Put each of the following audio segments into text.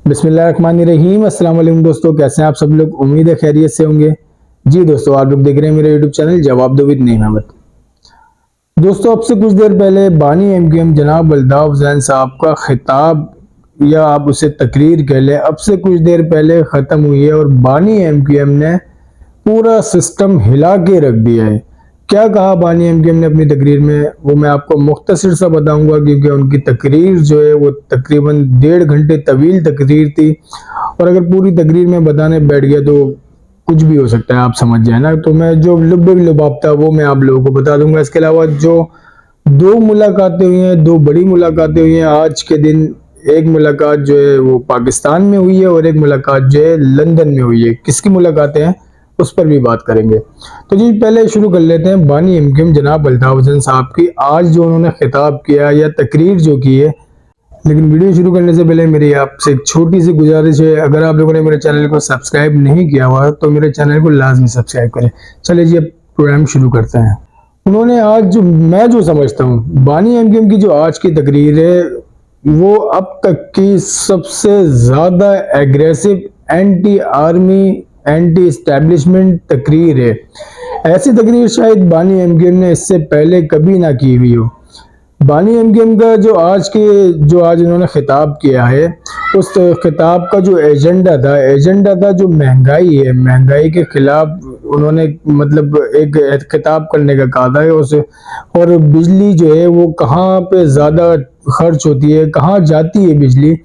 बिस्मिल्लाहिर्रहमानिर्रहीम। अस्सलाम वालेकुम दोस्तों, कैसे हैं आप सब लोग। उम्मीद है खैरियत से होंगे। जी दोस्तों, आप लोग देख रहे हैं मेरा यूट्यूब चैनल जवाब दो विद नईम अहमद। दोस्तों, अब से कुछ देर पहले बानी एमकेएम जनाब अल्ताफ हुसैन साहब का खिताब या आप उसे तकरीर कह लें, अब से कुछ देर पहले ख़त्म हुई है और बानी एमकेएम ने पूरा सिस्टम हिला के रख दिया है। क्या कहा बानी एमकेएम ने अपनी तकरीर में, वो मैं आपको मुख्तसर सा बताऊंगा, क्योंकि उनकी तकरीर जो है वो तकरीबन 1.5 घंटे तवील तकरीर थी। और अगर पूरी तकरीर में बताने बैठ गया तो कुछ भी हो सकता है, आप समझ जाए ना। तो मैं जो लुब्बे लुबाब था वो मैं आप लोगों को बता दूंगा। इसके अलावा जो दो मुलाकातें हुई हैं, दो बड़ी मुलाकातें हुई हैं आज के दिन। एक मुलाकात जो है वो पाकिस्तान में हुई है और एक मुलाकात जो है लंदन में हुई है। किसकी मुलाकातें हैं उस पर भी बात करेंगे। तो जी पहले शुरू कर लेते हैं बानी एमकेएम जनाब अल्ताफ हुसैन साहब की आज जो उन्होंने खिताब किया या तकरीर जो की है। लेकिन वीडियो शुरू करने से पहले मेरी आपसे एक छोटी सी गुजारिश है, अगर आप लोगों ने मेरे चैनल को सब्सक्राइब नहीं किया हुआ तो मेरे चैनल को लाजमी सब्सक्राइब करें। चलिए जी अब प्रोग्राम शुरू करते हैं। उन्होंने आज जो मैं जो समझता हूँ बानी एमकेएम की जो आज की तकरीर है वो अब तक की सबसे ज्यादा aggressive anti army anti establishment तकरीर है। ऐसी तकरीर शायद बानी एमकेएम ने इससे पहले कभी ना की हुई हो। बानी एमकेएम का जो आज इन्होंने खिताब किया है, उस खिताब का जो एजेंडा था जो महंगाई है, महंगाई के खिलाफ उन्होंने मतलब एक खिताब करने का कहा था उस। और बिजली जो है वो कहाँ पे ज़्यादा खर्च होती है, कहाँ जाती है बिजली,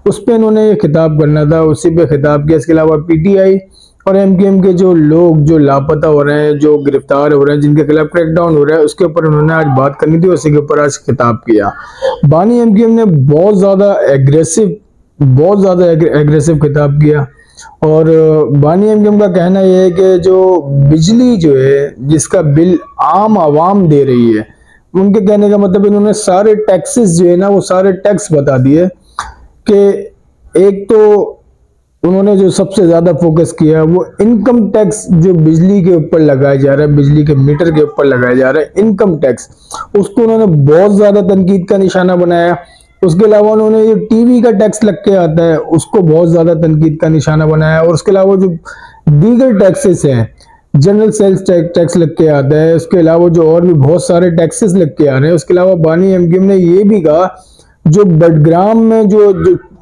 उस पे इन्होंने ये खिताब करना था, उसी पे खिताब किया। इसके अलावा पीटीआई और एमकेएम के जो लोग जो लापता हो रहे हैं, जो गिरफ्तार हो रहे हैं, जिनके खिलाफ क्रैकडाउन हो रहा है, उसके ऊपर उन्होंने आज बात करनी थी, उसी के ऊपर आज खिताब किया। बानी एमकेएम ने बहुत ज्यादा एग्रेसिव खिताब किया। और बानी एमकेएम का कहना यह है कि जो बिजली जो है जिसका बिल आम आवाम दे रही है, उनके कहने का मतलब इन्होंने सारे टैक्सेस जो है ना वो सारे टैक्स बता दिए कि एक तो उन्होंने जो सबसे ज्यादा फोकस किया वो इनकम टैक्स जो बिजली के ऊपर लगाया जा रहा है, बिजली के मीटर के ऊपर लगाया जा रहा है इनकम टैक्स, उसको उन्होंने बहुत ज्यादा तनकीद का निशाना बनाया। उसके अलावा उन्होंने ये टीवी का टैक्स लग के आता है उसको बहुत ज्यादा तनकीद का निशाना बनाया। और उसके अलावा जो दीगर टैक्सेस हैं, जनरल सेल्स टैक्स लग के आता है, उसके अलावा जो और भी बहुत सारे टैक्सेस लग के आ रहे हैं। उसके अलावा बानी एमकेएम ने ये भी कहा जो बडग्राम में जो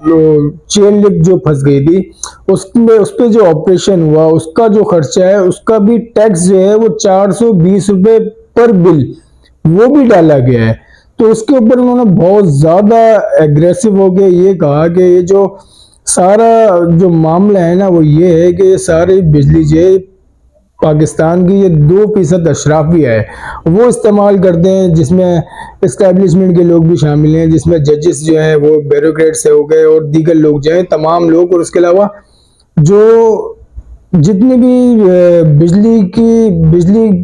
चेन लिफ्ट जो फंस गई थी उस पे जो ऑपरेशन हुआ उसका जो खर्चा है उसका भी टैक्स जो है वो 420 रुपए पर बिल वो भी डाला गया है। तो उसके ऊपर उन्होंने बहुत ज्यादा एग्रेसिव हो गए ये कहा कि ये जो सारा जो मामला है ना वो ये है कि ये सारी बिजली जो है पाकिस्तान की ये 2% अशराफिया है वो इस्तेमाल करते हैं, जिसमें इस्टेब्लिशमेंट के लोग भी शामिल हैं, जिसमें जजेस जो हैं वो ब्यूरोक्रेट से हो गए और दीगर लोग जो हैं तमाम लोग। और उसके अलावा जो जितनी भी बिजली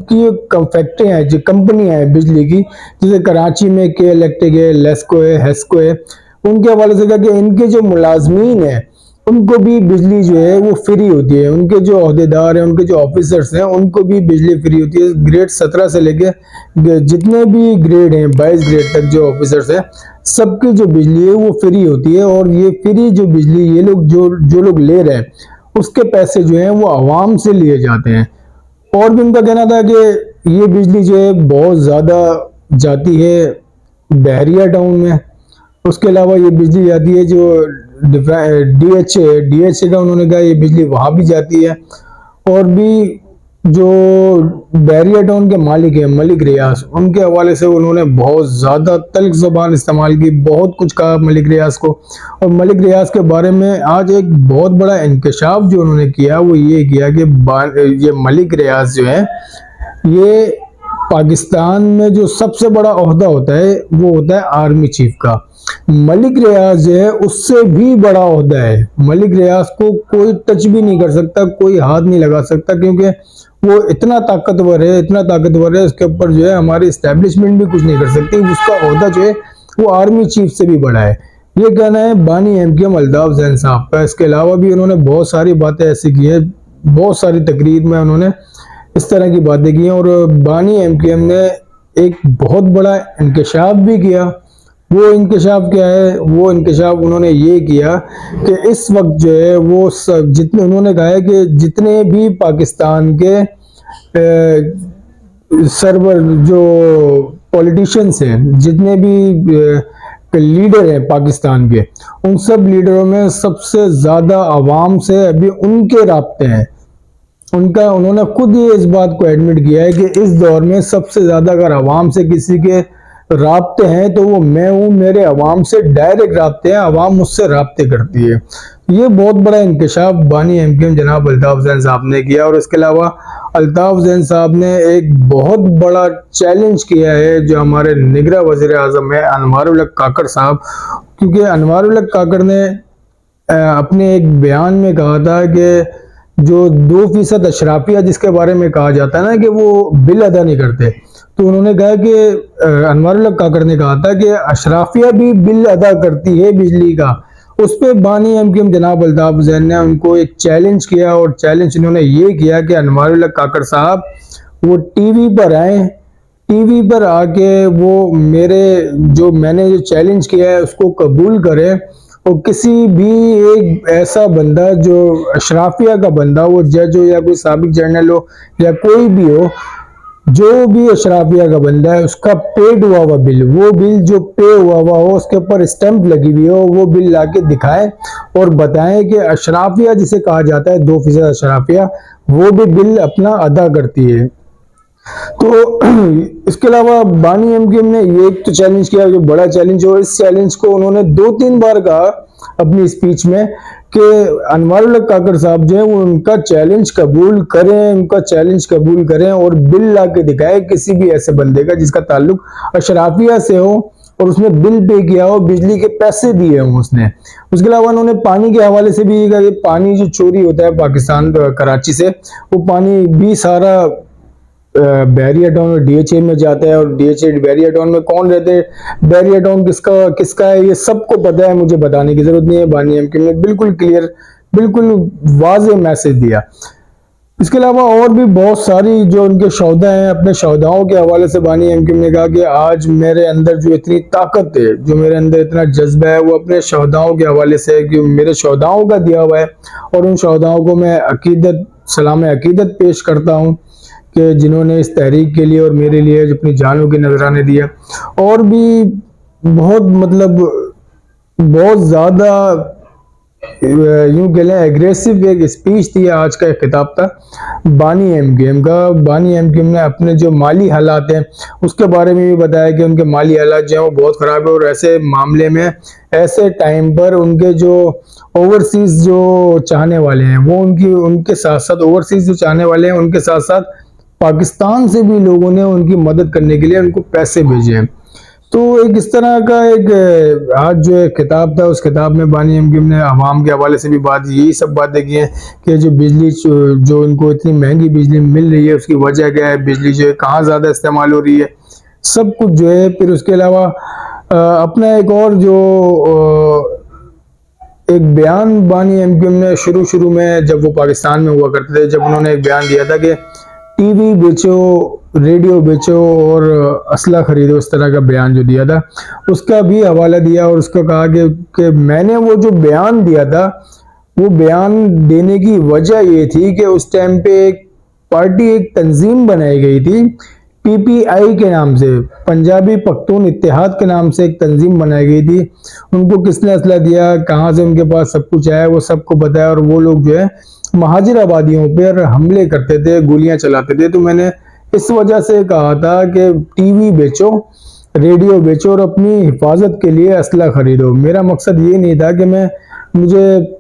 की फैक्ट्रियाँ हैं, जो कंपनियाँ हैं बिजली की, जैसे कराची में के इलेक्ट्रिक है, लेस्को है, हेस्को है, उनके हवाले से कहा कि इनके जो मुलाजमीन हैं उनको भी बिजली जो है वो फ्री होती है। उनके जो अहदेदार हैं, उनके जो ऑफिसर्स हैं, उनको भी बिजली फ्री होती है। ग्रेड 17 से लेके जितने भी ग्रेड हैं 22 ग्रेड तक जो ऑफिसर्स हैं सबकी जो बिजली है वो फ्री होती है। और ये फ्री जो बिजली ये लोग जो लोग ले रहे हैं उसके पैसे जो हैं वो आवाम से लिए जाते हैं। और भी उनका कहना था कि ये बिजली जो है बहुत ज्यादा जाती है बहरिया टाउन में। उसके अलावा ये बिजली जाती है जो डीएचए का उन्होंने कहा ये बिजली वहां भी जाती है। और भी जो बैरिया टाउन के मालिक है मलिक रियाज, उनके हवाले से उन्होंने बहुत ज्यादा तल्ख जुबान इस्तेमाल की, बहुत कुछ कहा मलिक रियाज को। और मलिक रियाज के बारे में आज एक बहुत बड़ा इंकशाफ जो उन्होंने किया वो ये किया कि ये मलिक रियाज जो है ये पाकिस्तान में जो सबसे बड़ा ओहदा होता है वो होता है आर्मी चीफ का। मलिक रियाज जो है उससे भी बड़ा ओहदा है। मलिक रियाज को कोई टच भी नहीं कर सकता, कोई हाथ नहीं लगा सकता, क्योंकि वो इतना ताकतवर है उसके ऊपर जो है हमारी एस्टेब्लिशमेंट भी कुछ नहीं कर सकती। उसका ओहदा जो है वो आर्मी चीफ से भी बड़ा है। ये कहना है बानी एमकेएम अल्ताफ हुसैन साहब का। इसके अलावा भी उन्होंने बहुत सारी बातें ऐसी की है, बहुत सारी तकरीर में उन्होंने इस तरह की बातें की हैं। और बानी एमकेएम ने एक बहुत बड़ा इंकशाफ भी किया वो इंकशाफ क्या है, वो इंकशाफ उन्होंने ये किया कि इस वक्त जो है वो सब जितने, उन्होंने कहा है कि जितने भी पाकिस्तान के सर्वर जो पॉलिटिशियंस हैं, जितने भी लीडर हैं पाकिस्तान के, उन सब लीडरों में सबसे ज्यादा आवाम से अभी उनके राब्ते हैं। उन्होंने खुद ही इस बात को एडमिट किया है कि इस दौर में सबसे ज्यादा अगर आवाम से किसी के राब्ते हैं तो वो मैं हूं, मेरे अवाम से डायरेक्ट राब्ते हैं, अवाम मुझसे राब्ते करती है। ये बहुत बड़ा इंकशाफ बानी एमकेएम जनाब अल्ताफ ज़ैन साहब ने किया। और इसके अलावा अल्ताफ ज़ैन साहब ने एक बहुत बड़ा चैलेंज किया है जो हमारे निगरां वज़ीर आज़म है अनवारुल हक काकड़ साहब, क्योंकि अनवारुल हक काकड़ ने अपने एक बयान में कहा था कि जो 2% अशराफिया जिसके बारे में कहा जाता है ना कि वो बिल अदा नहीं करते, तो उन्होंने कहा कि अनवारुल हक काकड़ ने कहा था कि अशराफिया भी बिल अदा करती है बिजली का। उस पर बानी एमकेएम जनाब अल्ताफ ज़ैन ने उनको एक चैलेंज किया, और चैलेंज इन्होंने ये किया कि अनवारुल हक काकड़ साहब वो टीवी पर आए, टीवी पर आके वो मैंने जो चैलेंज किया है उसको कबूल करें, और किसी भी एक ऐसा बंदा जो अशराफिया का बंदा, वो जज हो या कोई साबिक जर्नल हो या कोई भी हो, जो भी अशराफिया का बंदा है उसका पेड हुआ हुआ बिल, वो बिल जो पे हुआ हुआ हो, उसके ऊपर स्टैंप लगी हुई हो, वो बिल लाके दिखाएं और बताएं कि अशराफिया जिसे कहा जाता है 2% अशराफिया, वो भी बिल अपना अदा करती है। तो इसके अलावा बानी एमकेएम ने ये एक तो चैलेंज किया जो बड़ा चैलेंज हो, इस चैलेंज को उन्होंने 2-3 बार कहा अपनी स्पीच में कि अनवारुल हक काकड़ साहब जो है वो उनका चैलेंज कबूल करें, उनका चैलेंज कबूल करें और बिल ला के दिखाए किसी भी ऐसे बंदे का जिसका ताल्लुक अशराफिया से हो और उसने बिल पे किया हो, बिजली के पैसे दिए हों उसने। उसके अलावा उन्होंने पानी के हवाले से भी कहा कि पानी जो चोरी होता है पाकिस्तान कराची से, वो पानी भी सारा बैरिया टाउन और डीएचए में जाता है, और डीएचए बैरिया टाउन में कौन रहते हैं, बैरिया टाउन किसका है, ये सबको पता है, मुझे बताने की जरूरत नहीं है। बानी एमकेएम ने बिल्कुल क्लियर, बिल्कुल वाज़ेह मैसेज दिया। इसके अलावा और भी बहुत सारी जो उनके शौदा हैं, अपने शौदाओं के हवाले से बानी एमकेएम ने कहा कि आज मेरे अंदर जो इतनी ताकत है, जो मेरे अंदर इतना जज्बा है, वो अपने शौदाओं के हवाले से है कि मेरे शौदाओं का दिया हुआ है, और उन शौदाओं को मैं अकीदत, सलाम अकीदत पेश करता हूँ कि जिन्होंने इस तहरीक के लिए और मेरे लिए अपनी जानों के नजराने दिया। और भी बहुत मतलब बहुत ज़्यादा यूं कह लें एग्रेसिव एक स्पीच थी, आज का एक खिताब था बानी एमकेएम का। बानी एमकेएम ने अपने जो माली हालात हैं उसके बारे में भी बताया कि उनके माली हालात जो हैं वो बहुत ख़राब है, और ऐसे मामले में ऐसे टाइम पर उनके जो ओवरसीज जो चाहने वाले हैं वो उनके साथ साथ ओवरसीज जो चाहने वाले हैं उनके साथ साथ पाकिस्तान से भी लोगों ने उनकी मदद करने के लिए उनको पैसे भेजे हैं। तो एक इस तरह का एक आज जो एक किताब था, उस किताब में बानी एमकेएम ने अवाम के हवाले से भी यही सब बातें की हैं कि जो बिजली जो इनको इतनी महंगी बिजली मिल रही है उसकी वजह क्या है, बिजली जो है कहाँ ज़्यादा इस्तेमाल हो रही है, सब कुछ जो है। फिर उसके अलावा अपना एक और जो एक बयान बानी एमकेएम ने शुरू में जब वो पाकिस्तान में हुआ करते थे, जब उन्होंने एक बयान दिया था कि टीवी बेचो, रेडियो बेचो और असला खरीदो, इस तरह का बयान जो दिया था उसका भी हवाला दिया, और उसको कहा कि मैंने वो जो बयान दिया था, वो बयान देने की वजह ये थी कि उस टाइम पे एक पार्टी, एक तंजीम बनाई गई थी पीपीआई के नाम से, पंजाबी पख्तून इत्तेहाद के नाम से एक तंजीम बनाई गई थी। उनको किसने असला दिया, कहाँ से उनके पास सब कुछ आया, वो सबको बताया, और वो लोग जो है महाजिर आबादियों पर हमले करते थे, गोलियां चलाते थे। तो मैंने इस वजह से कहा था कि टीवी बेचो, रेडियो बेचो और अपनी हिफाजत के लिए असला खरीदो। मेरा मकसद ये नहीं था कि मुझे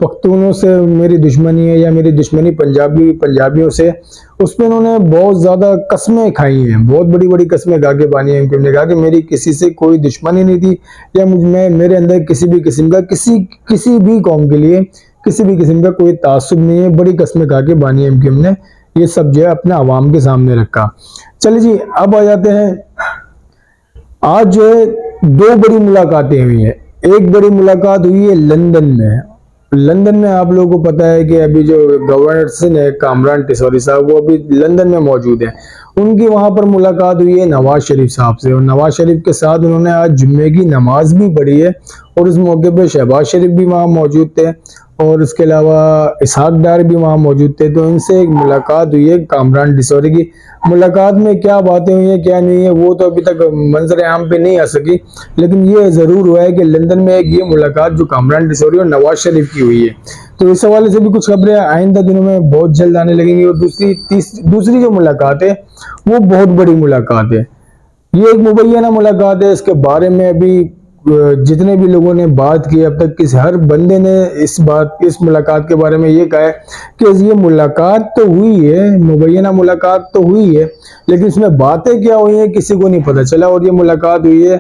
पख्तूनों से मेरी दुश्मनी है या मेरी दुश्मनी पंजाबियों से। उस पर उन्होंने बहुत ज़्यादा कस्में खाई हैं, बहुत बड़ी बड़ी कस्में खा के बानी एमकेएम ने कहा कि मेरी किसी से कोई दुश्मनी नहीं थी, या मेरे अंदर किसी भी किस्म का किसी भी कौम के लिए किसी भी किस्म का कोई तासुब नहीं है। बड़ी कस्में खा के बानी एमकेएम ने ये सब जो है अपने आवाम के सामने रखा। चलिए जी, अब आ जाते हैं, आज जो है 2 बड़ी मुलाकातें हुई हैं। एक बड़ी मुलाकात हुई है लंदन में, लंदन में आप लोगों को पता है कि अभी जो गवर्नर सिंह है कामरान टिसौरी साहब, वो अभी लंदन में मौजूद है। उनकी वहां पर मुलाकात हुई है नवाज शरीफ साहब से, और नवाज शरीफ के साथ उन्होंने आज जुम्मे की नमाज भी पढ़ी है, और उस मौके पे शहबाज शरीफ भी वहां मौजूद थे, और इसके अलावा इसहाक डार भी वहां मौजूद थे। तो इनसे एक मुलाकात हुई है कामरान डिसौरी की। मुलाकात में क्या बातें हुई हैं क्या नहीं है वो तो अभी तक मंजर आम पे नहीं आ सकी, लेकिन ये जरूर हुआ है कि लंदन में एक ये मुलाकात जो कामरान डिसौरी और नवाज शरीफ की हुई है। तो इस हवाले से भी कुछ खबरें आइंदा दिनों में बहुत जल्द आने लगेंगी। और दूसरी जो मुलाकात है वो बहुत बड़ी मुलाकात है। ये एक मुबैना मुलाकात है, इसके बारे में अभी जितने भी लोगों ने बात की अब तक, किसी हर बंदे ने इस मुलाकात के बारे में ये कहा है कि ये मुलाकात तो हुई है, मुबैना मुलाकात तो हुई है, लेकिन इसमें बातें क्या हुई हैं किसी को नहीं पता चला। और ये मुलाकात हुई है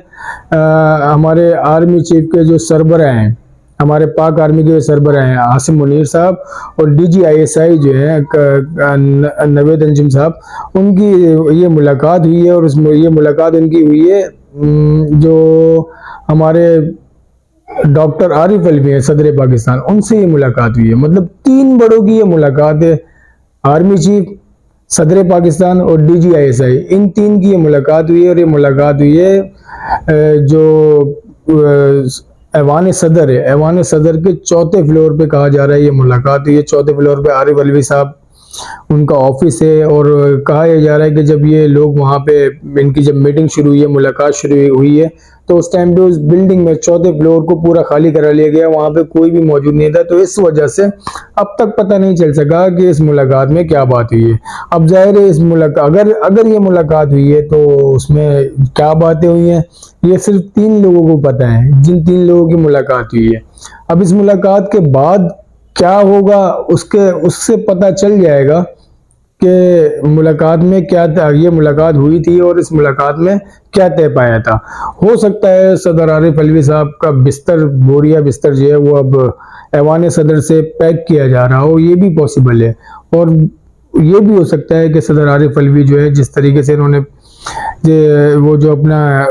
हमारे आर्मी चीफ के जो सरबराह हैं, हमारे पाक आर्मी के सरबराह हैं आसिम मुनीर साहब, और DGISI जो है नवेद अंजुम साहब, उनकी ये मुलाकात हुई है। और ये मुलाकात उनकी हुई है जो हमारे डॉक्टर आरिफ अलवी है सदर पाकिस्तान, उनसे ये मुलाकात हुई है। मतलब 3 बड़ों की ये मुलाकात है, आर्मी चीफ, सदर पाकिस्तान और DGISI, इन 3 की ये मुलाकात हुई है। और ये मुलाकात हुई है जो ऐवान सदर है, ऐवान सदर के 4थे फ्लोर पे कहा जा रहा है ये मुलाकात हुई है। 4थे फ्लोर पे आरिफ अलवी साहब उनका ऑफिस है, और कहा यह जा रहा है कि जब ये लोग वहां पे इनकी जब मीटिंग शुरू हुई है, मुलाकात शुरू हुई है, तो उस टाइम पे उस बिल्डिंग में 4थे फ्लोर को पूरा खाली करा लिया गया, वहां पे कोई भी मौजूद नहीं था। तो इस वजह से अब तक पता नहीं चल सका कि इस मुलाकात में क्या बात हुई है। अब जाहिर है इस मुलाकात अगर ये मुलाकात हुई है तो उसमें क्या बातें हुई हैं ये सिर्फ 3 लोगों को पता है, जिन 3 लोगों की मुलाकात हुई है। अब इस मुलाकात के बाद क्या होगा उससे पता चल जाएगा कि मुलाकात में क्या था, ये मुलाकात हुई थी और इस मुलाकात में क्या तय पाया था। हो सकता है सदर आरिफ अलवी साहब का बोरिया बिस्तर जो है वो अब ऐवान सदर से पैक किया जा रहा हो, ये भी पॉसिबल है। और ये भी हो सकता है कि सदर आरिफ अलवी जो है जिस तरीके से इन्होंने वो जो अपना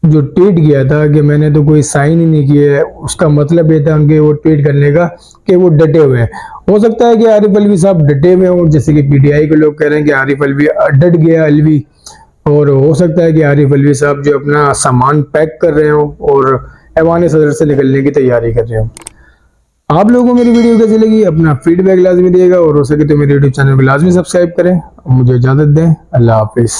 जो ट्वीट किया था कि मैंने तो कोई साइन ही नहीं किया है, उसका मतलब ये था उनके वो ट्वीट करने का कि वो डटे हुए हैं। हो सकता है कि आरिफ अलवी साहब डटे हुए हों, जैसे कि PTI के लोग कह रहे हैं कि आरिफ अलवी डट गया अलवी, और हो सकता है कि आरिफ अलवी साहब जो अपना सामान पैक कर रहे हो और ऐवान सदर से निकलने की तैयारी कर रहे हो। आप लोगों को मेरी वीडियो कैसी लगी अपना फीडबैक लाजमी दिएगा, और हो सके तो मेरे यूट्यूब चैनल को लाजमी सब्सक्राइब करें। मुझे इजाजत दें, अल्लाह हाफिज।